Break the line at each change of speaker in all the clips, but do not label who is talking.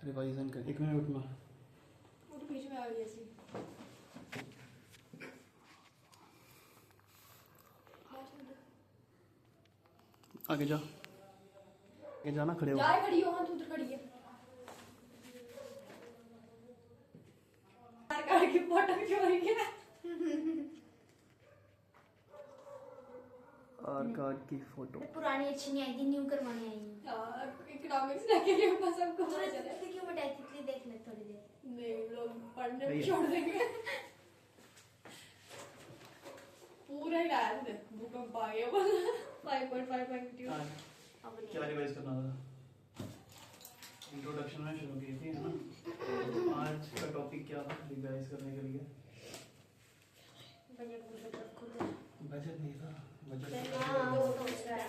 Revision कर 1 minute में
वो तो बीच में आ गई ऐसी।
आगे जा, आगे जाना, खड़े हो।
जाए खड़ी हो, हाँ तू उधर खड़ी है। काट के फोटो खिंचवाई क्या?
आर कार्ड की फोटो
पुरानी अच्छी नहीं आई थी, न्यू करवाने आई हूँ।
यार इकोनॉमिक्स रखे के ऊपर सबको पता चले।
तुझे क्यों मिटाई थी? देख ले थोड़ी देर।
नहीं लोग पढ़ने भी छोड़ देंगे। पूरा ही गायब थे, भूकंप आ गया बोला 5.5 मैग्नीट्यूड।
अब नहीं।
क्या रिवाइज करना था? इंट्रोडक्शन में शुरू की थी है ना। आज का टॉपिक क्या था रिवाइज करने के लिए? बजट नहीं था, बजट
हाँ, वो तो उसका है।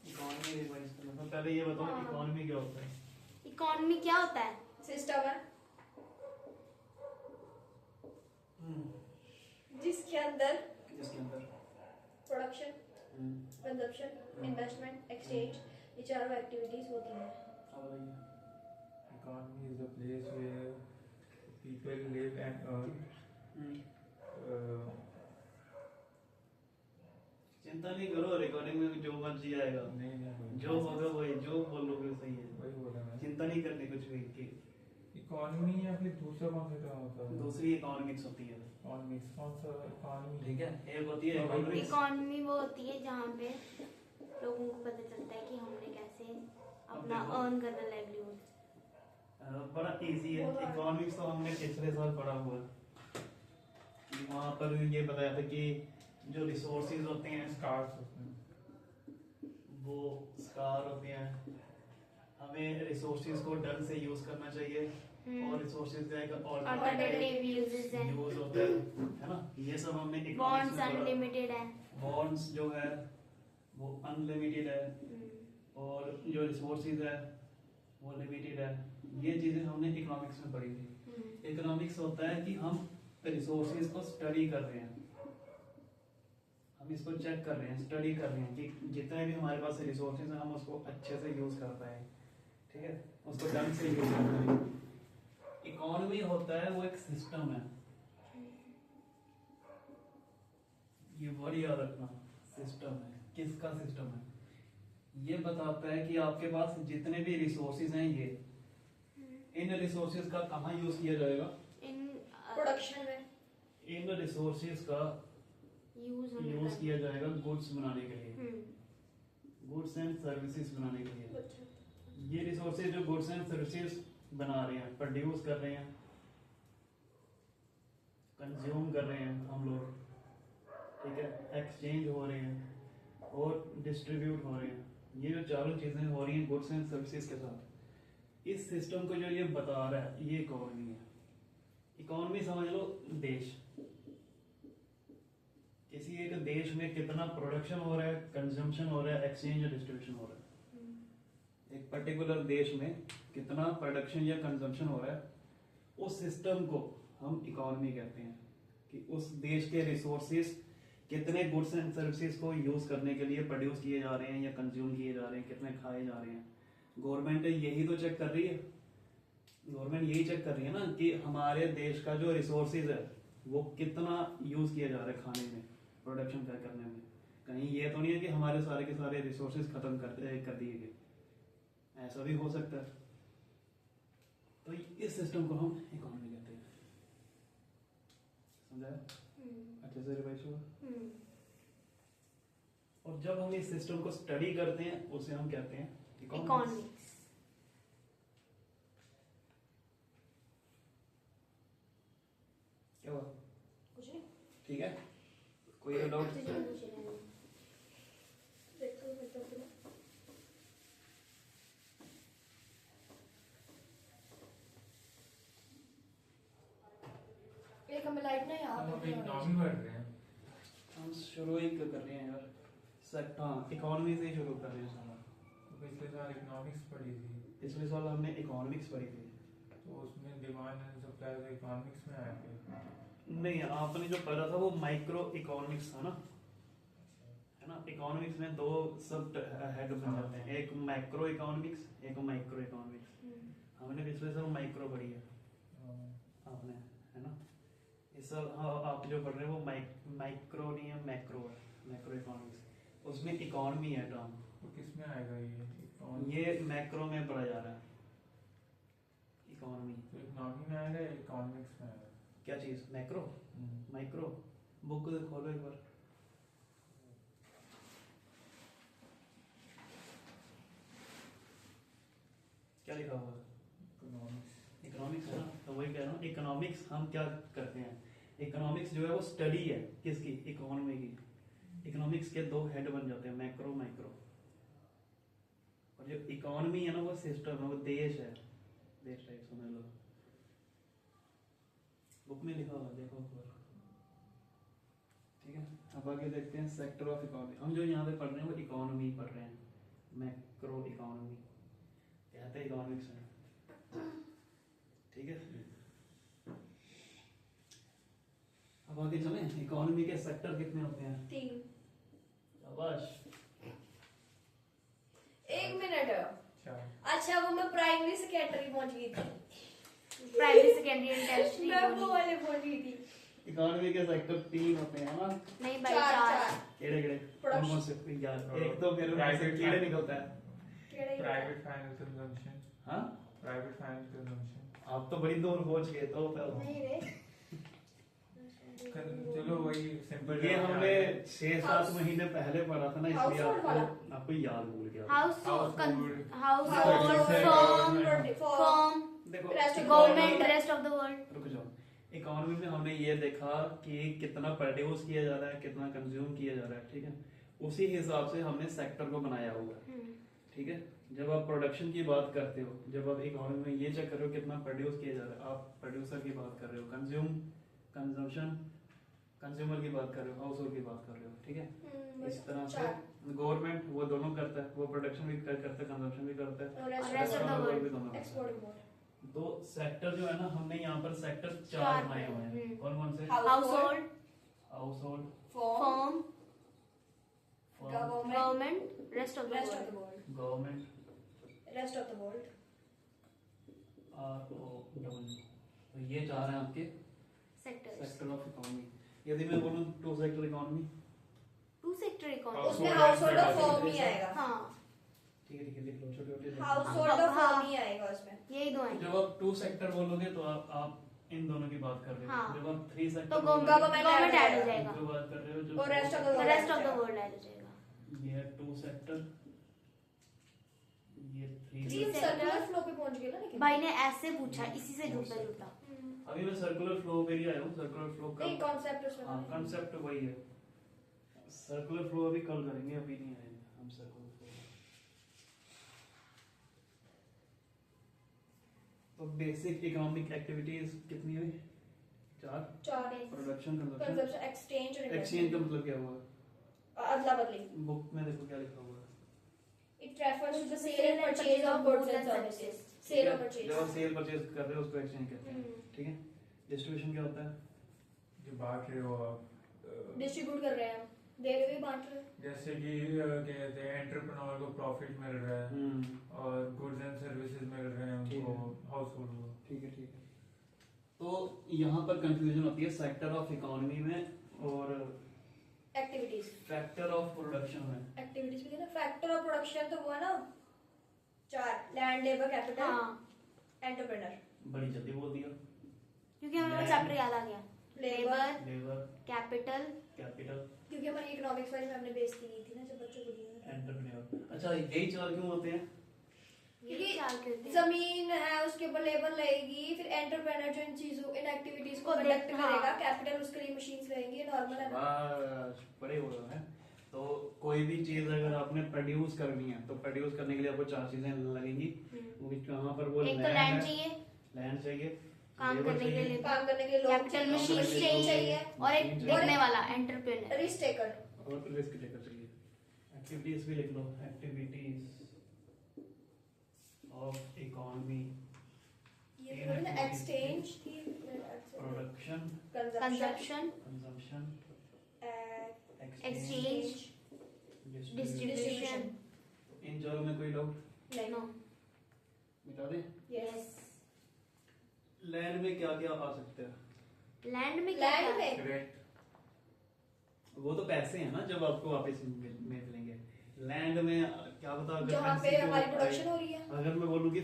इकोनॉमी रिवाइज करना था। पहले ये बताओ इकोनॉमी क्या होता है?
इकोनॉमी क्या होता है?
सिस्टम है जिसके अंदर
जिसके अंदर
प्रोडक्शन, कंजप्शन, इन्वेस्टमेंट, एक्सचेंज, ये चारों एक्टिविटीज होती हैं।
Economy is a place where people live and earn.
चिंता नहीं करो, रिकॉर्डिंग में जो मर्जी आएगा,
नहीं
जो होगा वही, जो बोलोगे सही है।
वही बोला मैं।
चिंता नहीं करनी कुछ भी की।
इकोनॉमी या फिर दूसरा कौन सा टर्म होता है?
दूसरी इकोनॉमिक्स होती है।
इकोनॉमिक्स कौन सा? इकोनॉमी
ठीक है, एक होती है इकोनॉमिक्स।
इकोनॉमी वो होती है जहाँ पे लोगों को पता चलता है कि हमने कैसे अपना अर्न करना लाइवलीहुड।
बड़ा इजी है। इकोनॉमिक्स तो हमने पिछले साल पढ़ा हुआ है। वहाँ पर ये बताया था कि जो रिसोर्सेज होते हैं
स्टार्स होते हैं।
वो स्कार होते हैं। हमें रिसोर्सेज को ढंग से यूज करना चाहिए और रिसोर्सेज का एक
अल्टरनेटिव यूजेस हैं।
यूज होता है ना। ये सब हमने
बॉन्ड्स अनलिमिटेड है।
बॉन्ड्स जो है वो अनलिमिटेड है और जो रिसोर्सेज है वो लिमिटेड है। ये चीजें हमने इकोनॉमिक्स में पढ़ी थी। इकोनॉमिक्स होता है कि हम रिसोर्सेज को स्टडी कर रहे हैं, हम इसको चेक कर रहे हैं, स्टडी कर रहे हैं कि जितने भी हमारे पास रिसोर्सेज हैं हम उसको अच्छे से यूज कर पाए। ठीक है, उसको ढंग से यूज कर पाए। इकोनॉमी होता है वो एक सिस्टम है, ये वर्ड याद रखना। सिस्टम है, किसका सिस्टम है? ये बताता है कि आपके पास जितने भी रिसोर्सेज हैं ये इन रिसोर्सेज का कहाँ यूज किया जाएगा?
इन
प्रोडक्शन में।
इन रिसोर्सेज का यूज किया जाएगा गुड्स बनाने के लिए, गुड्स एंड सर्विसेज बनाने के लिए। ये रिसोर्सेज जो गुड्स एंड सर्विसेज बना रहे हैं, प्रोड्यूस कर रहे हैं, कंज्यूम कर रहे हैं हम लोग, ठीक है, एक्सचेंज हो रहे हैं और डिस्ट्रीब्यूट हो रहे हैं। ये जो चारों चीजें हो रही हैं गुड्स एंड सर्विसेज के साथ, इस सिस्टम को जो ये बता रहा है ये इकोनॉमी है। इकोनॉमी समझ लो देश। किसी एक देश में कितना प्रोडक्शन हो रहा है, कंजम्पशन हो रहा है, एक्सचेंज या डिस्ट्रीब्यूशन हो रहा है। एक पर्टिकुलर देश में कितना प्रोडक्शन या कंजम्पशन हो रहा है, उस सिस्टम को हम इकोनॉमी कहते हैं कि उस देश के रिसोर्सेज कितने गुड्स एंड सर्विसेज को यूज करने के लिए प्रोड्यूस किए जा रहे हैं या कंज्यूम किए जा रहे हैं, कितने खाए जा रहे हैं। गवर्नमेंट यही तो चेक कर रही है। गवर्नमेंट यही चेक कर रही है ना कि हमारे देश का जो रिसोर्सेज है वो कितना यूज किया जा रहा है खाने में, प्रोडक्शन करने में। कहीं ये तो नहीं है कि हमारे सारे के सारे रिसोर्सेज खत्म कर दिए गए, ऐसा भी हो सकता है। तो इस सिस्टम को हम इकोनॉमी कहते हैं। समझाया? अच्छे से रिवाइज हुआ। और जब हम इस सिस्टम को स्टडी करते हैं उसे हम कहते हैं
इकोनॉमिक्स।
क्या हुआ?
कुछ नहीं।
ठीक है, कोई डाउट?
एक हमें लाइट ना यहाँ
हम
पे
अभी इकोनॉमी पढ़ रहे हैं।
हम शुरू ही कर रहे हैं यार सर। हाँ, इकोनॉमी से ही शुरू कर रहे हैं सारा।
तो पिछले साल इकोनॉमिक्स पढ़ी थी,
पिछले साल हमने इकोनॉमिक्स पढ़ी थी।
तो उसमें डिमांड एंड सप्लाई तो इकोनॉमिक्स में आया थे।
नहीं, आपने जो पढ़ा था वो माइक्रो इकोनॉमिक्स था ना, है ना। इकोनॉमिक्स में दो सब हेड बन जाते हैं, एक मैक्रो इकोनॉमिक्स, एक माइक्रो इकोनॉमिक्स। हमने मैंने पिछले साल माइक्रो पढ़ी है आपने, है ना? इस साल आप जो पढ़ रहे हैं वो माइक्रो नहीं है, मैक्रो है, मैक्रो इकोनॉमिक्स। उसमें इकोनॉमी है टर्म।
तो किसमें आएगा
ये मैक्रो में पढ़ा जा रहा है इकोनॉमी।
तो इकोनॉमी में आएगा या इकोनॉमिक्स में आएगा?
क्या चीज? Macro, micro. बुक खोलो एक बार। क्या लिखा हुआ है?
इकोनॉमिक्स।
इकोनॉमिक्स है ना, तो वही कह रहा हूँ। इकोनॉमिक्स हम क्या करते हैं, इकोनॉमिक्स जो है वो स्टडी है किसकी? इकोनॉमी की। इकोनॉमिक्स के दो हेड बन जाते हैं, मैक्रो माइक्रो। और जो इकोनॉमी है ना वो सिस्टम है, वो देश है, देश टाइप समझ लो। बुक में लिखा हुआ देखो एक बार, ठीक है। अब आगे देखते हैं सेक्टर ऑफ इकोनॉमी। हम जो यहाँ पे पढ़ रहे हैं वो इकोनॉमी पढ़ रहे हैं, मैक्रो इकोनॉमी कहते हैं इकोनॉमिक्स में, ठीक है। अब आगे चलें। इकोनॉमी के सेक्टर कितने होते हैं?
3।
शाबाश।
1 मिनट। अच्छा वो मैं प्राइमरी सेकेंडरी पहुंच गई थी।
प्राइमरी सेकेंडरी एंड टर्शियरी
मैं वो वाले पहुंच गई थी।
इकोनॉमी के सेक्टर 3 होते हैं ना?
नहीं भाई, 4।
केड़े केड़े? कौन से? यार एक तो मेरे मुंह से कीड़े निकलता है।
Private finance consumption.
हाँ,
प्राइवेट फाइनेंस कंजम्पशन।
आप तो बड़ी दूर पहुंच गए तो
नहीं रे,
चलो वही सिंपल।
ये हमने 6-7 महीने पहले पढ़ा था ना, इसलिए आपको याद भूल गया।
हाउस होल्ड,
फॉर्म,
फॉर्म,
देखो
government, rest of the world.
रुक जाओ। इकोनॉमी में हमने ये देखा कि कितना प्रोड्यूस किया जा रहा है, कितना कंज्यूम किया जा रहा है, ठीक है। उसी हिसाब से हमने सेक्टर को बनाया हुआ है, ठीक है। जब आप प्रोडक्शन की बात करते हो, जब आप इकोनॉमी में ये चेक कर रहे हो कितना प्रोड्यूस किया जा रहा है, आप प्रोड्यूसर की बात कर रहे हो, कंजम्पशन कंज्यूमर की बात कर रहे हो, हाउस होल्ड की बात कर रहे हो, ठीक है। इस तरह से गवर्नमेंट वो दोनों करता है, वो प्रोडक्शन भी करता है, कंजम्पशन भी करता है,
रेस्ट ऑफ द वर्ल्ड
भी दोनों करता है।
Export import.
तो सेक्टर जो है ना, हमने यहाँ पर सेक्टर 4 बनाए हुए हैं। कौन कौन से?
House hold,
form,
government, rest of the
rest of
world.
The world,
government,
rest of the world.
तो ये 4 हैं आपके
सेक्टर्स।
Sector of economy. यदि मैं बोलूँ 2 सेक्टर इकोनॉमी,
2 सेक्टर इकोनॉमी।
उसमें हाउस होल्ड और फॉर्म ही आएगा।
हाँ,
ठीक है, लिख लो छोटे-छोटे।
हाउस होल्ड और फॉर्म ही आएगा उसमें।
यही दो हैं।
जब आप 2 सेक्टर बोलोगे तो आप इन दोनों की बात कर रहे हो।
हाँ।
जब आप 3 सेक्टर
तो
गवर्नमेंट
गवर्नमेंट ऐड हो जाएगा,
जो बात कर रहे हो, जो
और rest of the
rest of the world add हो जाएगा।
ये है 2 सेक्टर, ये 3
3 सर्कुलर फ्लो पे पहुंच गए ना। लेकिन
भाई ने ऐसे पूछा, इसी से जुड़ता जुड़ता।
अभी मैं सर्कुलर फ्लो पे ही आया हूँ। सर्कुलर फ्लो का
नहीं, कॉन्सेप्ट उसमें।
हाँ, कांसेप्ट वही है। सर्कुलर फ्लो अभी कल करेंगे, अभी नहीं आएंगे हम सर्कुलर फ्लो। तो बेसिक इकोनॉमिक एक्टिविटीज कितनी हुई? 4। प्रोडक्शन,
कंजम्पशन, एक्सचेंज और
एक्सचेंज का मतलब क्या हुआ?
अदला बदली।
बुक में देखो क्या लिखा हुआ है।
It refers to the sale and purchase of goods and services. Sale और purchase.
जब आप सेल परचेज कर रहे हो उसको एक्सचेंज कहते हैं, ठीक है। डिस्ट्रीब्यूशन क्या होता है?
जो बांट रहे हो आप,
डिस्ट्रीब्यूट कर रहे हैं हम, दे रहे भी बांट रहे हैं।
जैसे कि क्या कहते हैं, एंटरप्रेन्योर को प्रॉफिट मिल रहा है और गुड्स एंड सर्विसेज मिल रहे हैं
ठीक
उनको,
है।
हाउस होल्ड को।
ठीक है, ठीक है। तो यहाँ पर कंफ्यूजन होती है सेक्टर ऑफ इकोनॉमी में और
एक्टिविटीज।
फैक्टर ऑफ प्रोडक्शन में।
एक्टिविटीज में ना फैक्टर ऑफ प्रोडक्शन तो हुआ ना 4, लैंड, लेबर, कैपिटल,
हाँ,
एंटरप्रेन्योर।
बड़ी जल्दी बोल दिया।
क्योंकि हमें वो चैप्टर याद आ गया।
लेबर,
लेबर,
कैपिटल,
कैपिटल,
क्योंकि हमारी इकोनॉमिक्स वाली में हमने बेइज्जती की थी ना जब बच्चों को दी।
एंटरप्रेन्योर। अच्छा, यही 4 क्यों होते हैं?
यही चार के होते हैं।
जमीन है, उसके ऊपर लेबर लगेगी, फिर एंटरप्रेन्योर जो इन चीजों, इन एक्टिविटीज को कंडक्ट
हाँ।
करेगा, कैपिटल उसके लिए मशीन्स लगेंगी, नॉर्मल है ना।
बस बड़े हो रहे हैं। तो कोई भी चीज अगर आपने प्रोड्यूस करनी है तो प्रोड्यूस करने के लिए आपको 4 चीजें लगेंगी। वो कहाँ पर? वो
एक तो लैंड चाहिए,
लैंड चाहिए,
काम
लेबर
करने के
चाहिए,
लिए
काम करने के लिए लोग
कैपिटल, मशीन चाहिए, और एक देखने वाला एंटरप्रेन्योर,
रिस्क टेकर।
और रिस्क टेकर चाहिए। एक्टिविटीज भी लिख लो, एक्टिविटीज ऑफ इकोनॉमी।
ये बोले ना एक्सचेंज की,
production,
consumption,
consumption,
exchange, distribution.
इन चारों में कोई डाउट?
नहीं।
नो,
बता दें?
यस।
लैंड में क्या क्या आ सकते हैं?
लैंड में क्या
लैंड
क्या?
में
रेंट,
वो तो पैसे हैं ना जब आपको वापस मिलेंगे। लैंड में क्या बता, अगर
जहाँ पे
NC को
हमारी प्रोडक्शन हो रही है।
अगर मैं बोलूँ कि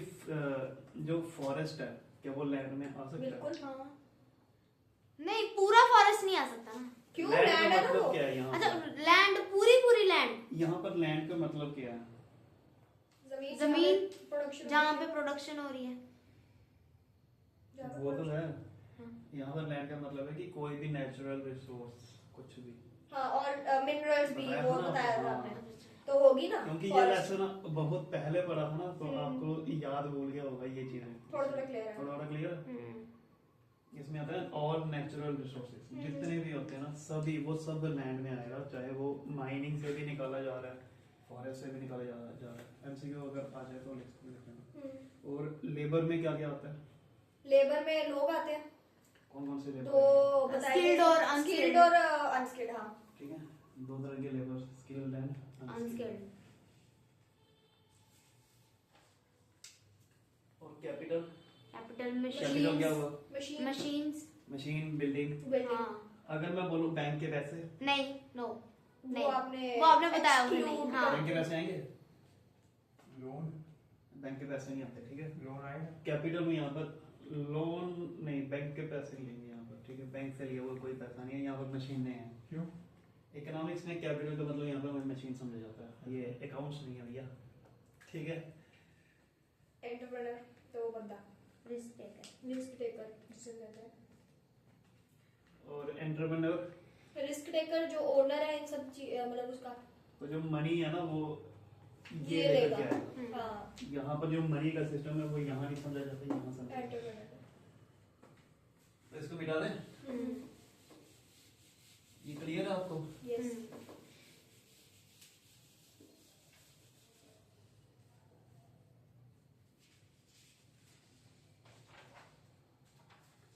जो फॉरेस्ट है क्या वो लैंड में आ सकता है?
बिल्कुल हाँ।
नहीं, पूरा फॉरेस्ट नहीं आ सकता ना।
क्यों?
लैंड का
लैंड है ना
मतलब
वो।
क्या है यहाँ
अच्छा,
पर?
लैंड पूरी लैंड,
यहाँ पर लैंड का मतलब क्या है?
जमीन
प्रोडक्शन
जहाँ पे प्रोडक्शन हो रही है।
वो तो है।
हाँ।
यहाँ पर लैंड का मतलब है कि कोई भी नेचुरल रिसोर्स कुछ भी।
हाँ, और मिनरल्स भी
बताया
वो
था ना
बताया था
आपको,
आपने,
अच्छा।
तो होगी ना
क्योंकि ये
forest।
लेसन बहुत पहले पढ़ा था ना, तो
हम्म।
आपको याद भूल गया होगा ये चीजें।
थोड़ा थोड़ा क्लियर है।
थोड़ा क्लियर।
हम्म।
इसमें आता है ऑल नेचुरल रिसोर्सेज, जितने भी होते हैं ना सभी, वो सब लैंड में आएगा, चाहे वो माइनिंग से भी निकाला जा रहा है, फॉरेस्ट से भी निकाला जा रहा है। एमसीक्यू अगर आ जाए तो लिख लेना। और लेबर में क्या क्या आता है?
लेबर में लोग आते हैं,
कौन कौन से लेबर?
तो बताइए।
Skilled और unskilled।
स्किल्ड और अनस्किल्ड। हाँ,
ठीक है, दो तरह के लेबर, स्किल्ड एंड
अनस्किल्ड।
और कैपिटल।
कैपिटल
कैपिटल क्या हुआ?
Machine
machines.
Machine, building.
Building.
हाँ।
अगर मैं बोलूं बैंक के पैसे,
नहीं, नो, नहीं,
वो आपने
बताया उन्होंने,
exclude
हाँ।
बैंक के पैसे आएंगे?
लोन,
बैंक के पैसे नहीं आते, ठीक है।
लोन आएगा।
कैपिटल में यहाँ पर लोन नहीं, बैंक के पैसे नहीं लेंगे यहाँ पर, ठीक है। बैंक से लिया हुआ कोई पैसा नहीं है, यहाँ पर मशीनें हैं।
क्यों?
इकोनॉमिक्स में कैपिटल का मतलब यहाँ पर मशीन समझा जाता है, ये अकाउंट्स नहीं है भैया, ठीक है।
एंटरप्रेन्योर तो बंदा,
रिस्क टेकर।
रिस्क टेकर जिसे कहते हैं।
और एंटरप्रेन्योर,
रिस्क टेकर जो ओनर है इन सब मतलब उसका
तो जो मनी है ना वो
ये
लेकर
लेगा।
के आएगा।
हाँ,
यहाँ पर जो मनी का सिस्टम है वो यहाँ नहीं समझा जाता, यहाँ समझा जाता है।
एंटरप्रेन्योर।
तो इसको मिटा दें, ये क्लियर है आपको?
यस।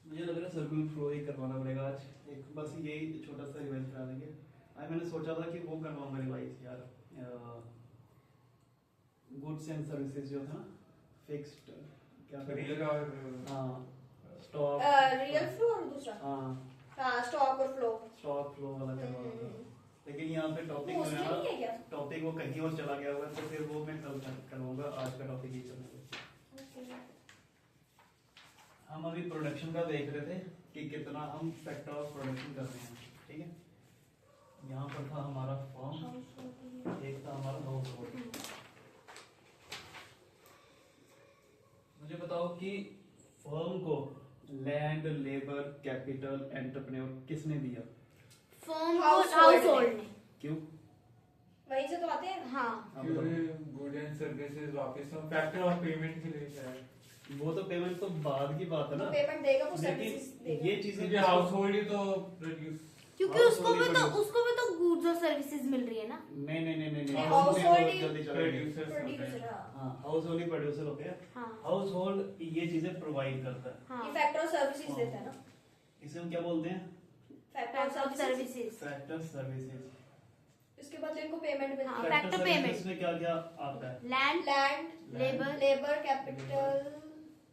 मुझे लग रहा है सर्कुलर फ्लो ही करवाना पड़ेगा आज, एक बस यही छोटा सा रिवाइज करा देंगे। आज मैंने सोचा था कि वो करवाऊंगा रिवाइज यार, गुड्स एंड सर्विसेज जो था ना, फिक्स्ड क्या
रियल और
हाँ, स्टॉक,
रियल फ्लो और दूसरा हाँ स्टॉक और फ्लो।
स्टॉक फ्लो वाला करवा रहा था। लेकिन यहाँ पे टॉपिक
Mostly नहीं है क्या?
टॉपिक वो कहीं और चला गया हुआ है, तो फिर वो मैं कल करवाऊंगा। आज का टॉपिक ही चलेगा। हम अभी प्रोडक्शन का देख रहे थे कि कितना हम फैक्टर ऑफ प्रोडक्शन कर रहे हैं, ठीक है। यहाँ पर था हमारा फॉर्म, एक था हमारा हाउस होल्ड। मुझे बताओ कि फर्म को लैंड, लेबर, कैपिटल, एंटरप्रेन्योर किसने दिया?
फर्म को
Household
हाउस होल्ड ने।
क्यों?
वहीं से तो आते हैं।
हाँ।
आप बताओ।
गुड एंड सर्विसेज वापस हम फैक्टर ऑफ पेमेंट के लिए शायद,
वो तो पेमेंट तो बाद की बात है ना,
पेमेंट देगा वो सर्विसेज
लेकिन
देगा।
ये चीजें
क्योंकि हाउस होल्ड ही तो प्रोड्यूस।
क्योंकि
Household
उसको भी
produce।
तो गुड्स और सर्विसेज मिल रही है ना।
नहीं,
Household
household
ही
जल्दी चला गया।
प्रोड्यूसर। हाँ,
हाँ, हाउस होल्ड ही प्रोड्यूसर होते हैं।
हाँ।
हाउस होल्ड ये चीजें प्रोवाइड करता है।
हाँ।
ये फैक्टर ऑफ सर्विसेज देता है ना।
इसे हम क्या बोलते हैं?
Factor
factor of
of services.
Services.
Factor services.
इसके बदले इनको पेमेंट मिलती
हाँ,
है।
factor payment।
में क्या क्या आता है?
Land,
land,
labour,
labour, capital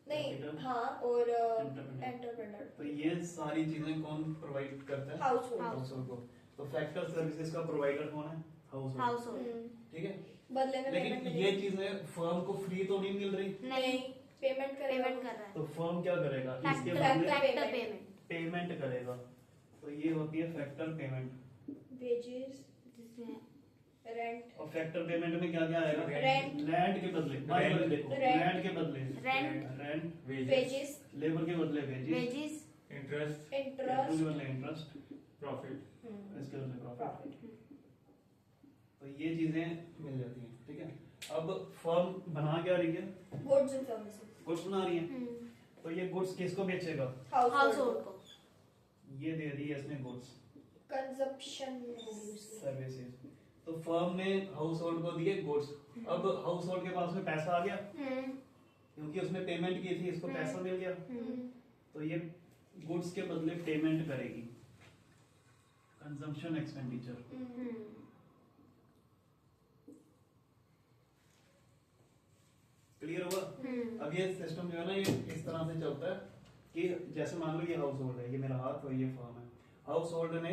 नहीं
Capital,
हाँ, और
Entrepreneur।
एंटरप्रेन्योर।
तो ये सारी चीजें कौन प्रोवाइड करता है?
House hold.
हाउस होल्ड को। तो फैक्टर सर्विसेज का प्रोवाइडर कौन है? House hold,
house hold.
ठीक है।
बदले में
लेकिन
पेमेंट
ये चीजें फर्म को फ्री तो नहीं मिल रही,
नहीं,
पेमेंट करेगा।
पेमेंट कर रहा है।
तो फर्म क्या करेगा? इसके
फैक्टर
बदले
पेमेंट।
पेमेंट करेगा। तो ये होती है फैक्टर पेमेंट।
वेजेस,
जिसमें
रेंट,
और फैक्टर पेमेंट में क्या क्या आएगा?
रेंट,
लैंड के बदले, बारी बारी देखो,
Rent।
लैंड के बदले
रेंट,
रेंट,
वेजेस,
लेबर के बदले wages,
wages,
interest,
capital
interest,
के बदले इंटरेस्ट,
प्रॉफिट।
इसके बदले प्रॉफिट।
प्रॉफिट।
तो ये चीजें मिल जाती हैं, ठीक है। अब फर्म बना क्या रही है?
Goods and services.
गुड्स बना रही है। तो ये गुड्स किसको बेचेगा?
हाउस होल्ड को।
ये दे दी है इसने गुड्स,
कंजप्शन होगी उसकी।
सर्विसेज। तो फर्म ने हाउस होल्ड को दिए गुड्स। अब हाउस होल्ड के पास में पैसा आ गया, क्योंकि उसने पेमेंट की थी, इसको पैसा मिल गया। तो ये गुड्स के बदले पेमेंट करेगी, कंजम्पशन एक्सपेंडिचर। क्लियर हुआ? अब ये सिस्टम जो है ना, ये इस तरह से चलता है कि जैसे मान लो ये हाउस होल्ड है, ये मेरा हाथ और ये फर्म है। हाउस होल्ड ने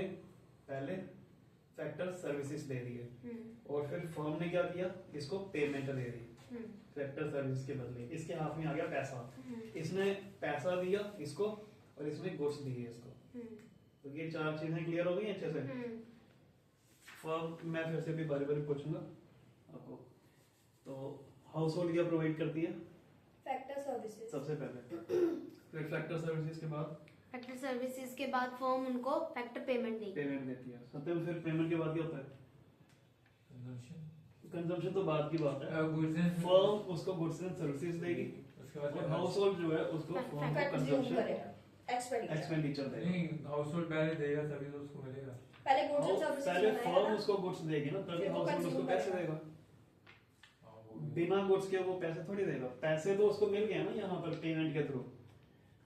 पहले फैक्टर सर्विसेज दे दिए और फिर फर्म ने क्या किया, इसको पेमेंट दे दी फैक्टर सर्विस के बदले। इसके हाथ में आ गया पैसा, इसने पैसा दिया इसको और इसने गुड्स दिए इसको। तो ये चार चीजें क्लियर हो गई अच्छे से। फर्म मैं फिर से भी बारी बारी पूछूंगा आपको। तो हाउस होल्ड क्या प्रोवाइड करती है
फैक्टर सर्विसेज
सबसे पहले, फिर फैक्टर सर्विसेज के बाद
फैक्टर सर्विसेज के बाद फर्म उनको फैक्टर पेमेंट देगी।
पेमेंट देती है। सत्यम फिर पेमेंट के बाद क्या होता है?
कंजम्पशन,
कंजम्पशन तो बाद की बात है।
गुड्स एंड
फर्म उसको गुड्स एंड सर्विसेज देगी
उसके बाद
और हाउस होल्ड जो है उसको फर्म को
कंज्यूम
कंजम्पशन
करेगा, एक्सपेंडिचर।
एक्सपेंडिचर देगा।
नहीं, हाउस होल्ड पहले देगा तभी तो उसको मिलेगा।
पहले गुड्स एंड सर्विसेज
पहले
बनाएगा
फर्म
ना,
उसको गुड्स देगी ना, तभी
फिर वो
हाउस होल्ड उसको
consume
पैसे
करेगा।
देगा।
हाँ, वो भी।
बिना गुड्स के वो पैसे थोड़ी देगा। पैसे तो उसको मिल गए ना यहाँ पर पेमेंट के थ्रू।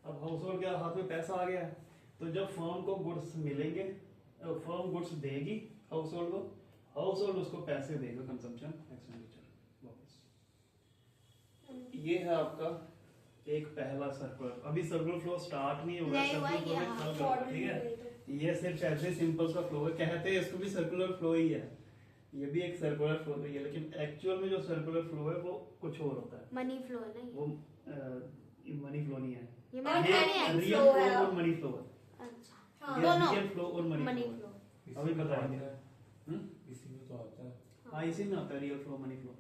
अब हाउस होल्ड के हाथ में पैसा आ गया है, तो जब फर्म को गुड्स मिलेंगे, फर्म गुड्स देगी हाउस होल्ड को, हाउस होल्ड उसको पैसे देगा कंजम्पशन एक्सपेंडिचर वापस। ये है आपका एक पहला सर्कुलर। अभी सर्कुलर फ्लो स्टार्ट नहीं हुआ है,
नहीं हुआ है,
सर्कुलर फ्लो में
हाँ,
कल करना, ठीक है। ये सिर्फ ऐसे सिंपल सा फ्लो है, कहते हैं इसको भी सर्कुलर फ्लो ही है, ये भी एक सर्कुलर फ्लो ही है, लेकिन एक्चुअल में जो सर्कुलर फ्लो है वो कुछ और होता है।
मनी फ्लो है ना
वो मनी फ्लो नहीं है,
ये मनी फ्लो नहीं है।
रियल
flow
फ्लो
है।
और मनी फ्लो है।
अच्छा
हाँ,
ये
दोनों
रियल फ्लो और
मनी
मनी
फ्लो।
फ्लो अभी बताएंगे।
इसी में तो आता है।
हाँ, इसी में आता है रियल फ्लो मनी फ्लो।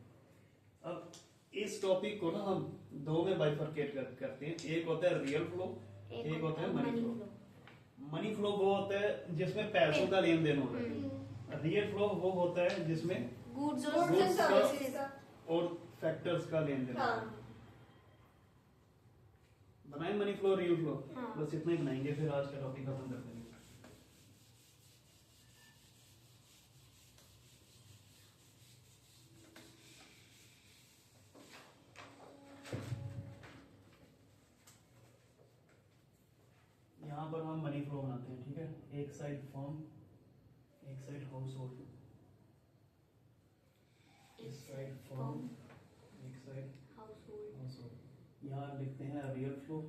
अब इस टॉपिक को ना हम दो में बाइफरकेट करते हैं। एक होता है रियल फ्लो, एक होता है मनी फ्लो। मनी फ्लो वो होता है जिसमें पैसों का लेन देन होता है। रियल फ्लो वो होता है जिसमें
गुड्स और
गुड्स एंड
Goods का-
सर्विसेज का।
और फैक्टर्स का लेन देन होता है।
हाँ,
बनाए मनी फ्लो रियल फ्लो,
हाँ।
बस इतना ही बनाएंगे, फिर आज का टॉपिक खत्म कर देंगे। यहाँ पर हम मनी फ्लो बनाते हैं, ठीक है। एक साइड फर्म, एक साइड हाउस होल्ड, एक साइड फर्म, एक side
house hold.
House hold. यहाँ लिखते हैं रियल फ्लो।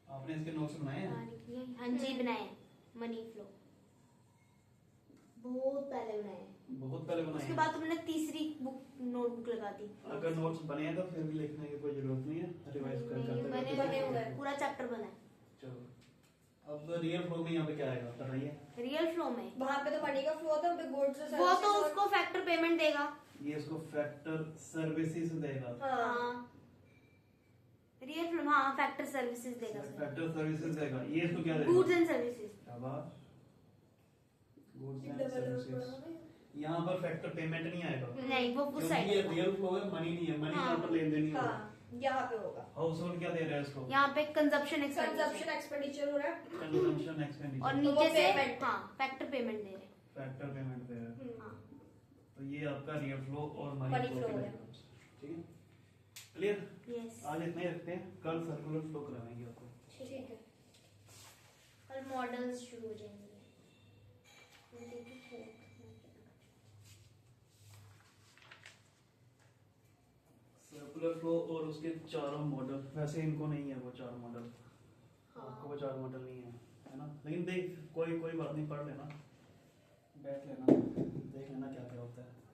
आपने इसके नोट्स बनाए हैं?
हाँ जी बनाए मनी फ्लो बहुत पहले बनाए।
बहुत पहले बनाए
उसके
हैं।
बाद तुमने तीसरी बुक नोटबुक लगा दी।
अगर नोट्स बने हैं तो फिर भी लिखने की कोई जरूरत नहीं है, रिवाइज कर
नहीं,
करते
बने
बने हुए हैं।
पूरा चैप्टर बना है।
चलो अब रियल फ्लो में यहाँ पे क्या आएगा बताइए।
रियल फ्लो में
वहाँ पे तो मनी का फ्लो होता है, गुड्स और
वो तो
सर्विसेज और-
उसको फैक्टर पेमेंट देगा।
ये इसको फैक्टर सर्विसेज देगा।
हाँ,
रियल फ्लो हाँ फैक्टर सर्विसेज देगा।
फैक्टर सर्विसेज देगा, ये इसको क्या देगा?
Goods and services.
शाबाश, गुड्स एंड
डबल
सर्विसेज। यहाँ पर फैक्टर पेमेंट नहीं आएगा
नहीं वो उस
क्योंकि
साइड
ये
होगा।
रियल फ्लो है, मनी नहीं है। मनी
हाँ।
यहाँ पर लेन देन नहीं होगा।
हाँ, यहाँ पे होगा।
हाउस होल्ड क्या दे रहा है इसको?
यहाँ पे कंजप्शन
कंजप्शन एक्सपेंडिचर हो रहा है।
कंजम्पशन
और
एक्सपेंडिचर,
नीचे
वो
से
payment।
हाँ फैक्टर पेमेंट दे रहे।
फैक्टर पेमेंट दे रहा है।
हाँ
तो ये आपका रियल फ्लो और मनी
Money
फ्लो
flow
के
है।
diagrams, ठीक है। क्लियर?
यस
आज इतना ही रखते हैं, कल सर्कुलर फ्लो कराएंगे आपको।
ठीक है।
कल मॉडल्स शुरू हो जाएंगे।
सर्कुलर फ्लो और उसके चारों मॉडल, वैसे इनको नहीं है वो चार मॉडल, आपको वो चार मॉडल नहीं है ना। लेकिन देख कोई बात नहीं, पढ़ लेना, बैठ लेना, देख लेना क्या क्या होता है।